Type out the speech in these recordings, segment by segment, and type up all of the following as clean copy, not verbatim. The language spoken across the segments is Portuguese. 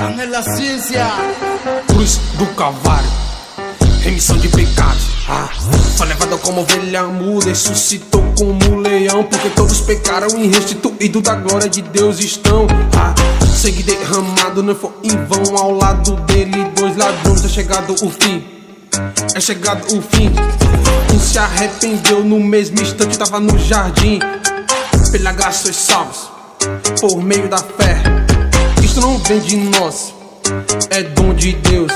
na ciência. Cruz do Calvário, remissão de pecados. Foi levado como ovelha muda, ressuscitou como leão, porque todos pecaram e restituído da glória de Deus estão. Sangue derramado não foi em vão, ao lado dele dois ladrões. É chegado o fim, é chegado o fim. Um se arrependeu no mesmo instante, tava no jardim. Pela graça sois salvos, por meio da fé. Isto não vem de nós, é dom de Deus.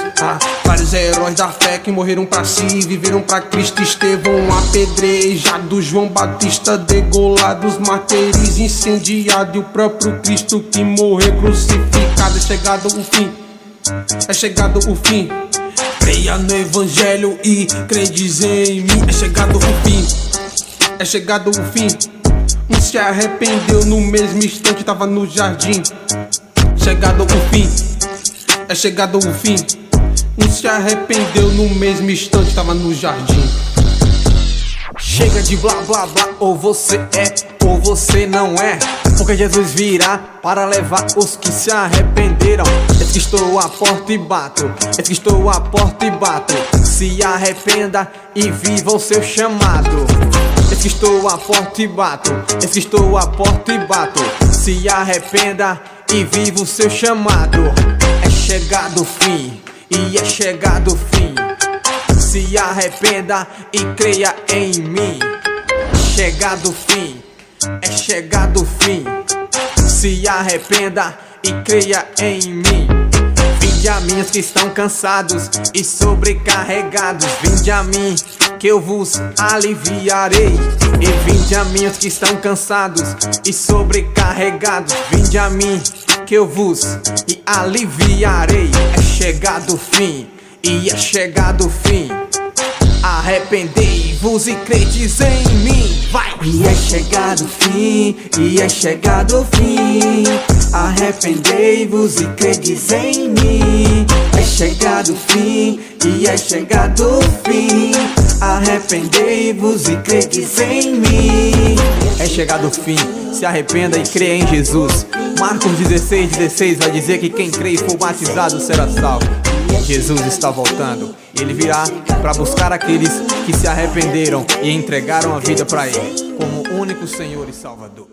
Vários heróis da fé que morreram pra si e viveram pra Cristo. Estevão apedrejado, João Batista degolado, os mártires incendiados, e o próprio Cristo que morreu crucificado. É chegado o fim, é chegado o fim. Creia no Evangelho e credes em mim. É chegado o fim, é chegado o fim. Um se arrependeu no mesmo instante, tava no jardim. Chegado o fim, é chegado o fim. Um se arrependeu no mesmo instante, tava no jardim. Chega de blá blá blá, ou você é ou você não é, porque Jesus virá para levar os que se arrependeram. Eis que estou à porta e bato, eis que estou à porta e bato. Se arrependa e viva o seu chamado. Eis que estou à porta e bato, eis que estou à porta e bato. Se arrependa e viva o seu chamado. É chegado o fim, e é chegado o fim. Se arrependa e creia em mim. Chegado o fim, é chegado o fim. Se arrependa e creia em mim. Vinde a mim os que estão cansados e sobrecarregados. Vinde a mim que eu vos aliviarei. E vinde a mim os que estão cansados e sobrecarregados. Vinde a mim que eu vos aliviarei. É chegado o fim, e é chegado o fim. Arrependei-vos e credes em mim. Vai! E é chegado o fim, e é chegado o fim. Arrependei-vos e credes em mim. É chegado o fim, e é chegado o fim. Arrependei-vos e credes em mim. É chegado o fim, se arrependa e creia em Jesus. Marcos 16:16 vai dizer que quem crê e for batizado será salvo. Jesus está voltando e Ele virá para buscar aqueles que se arrependeram e entregaram a vida para Ele como único Senhor e Salvador.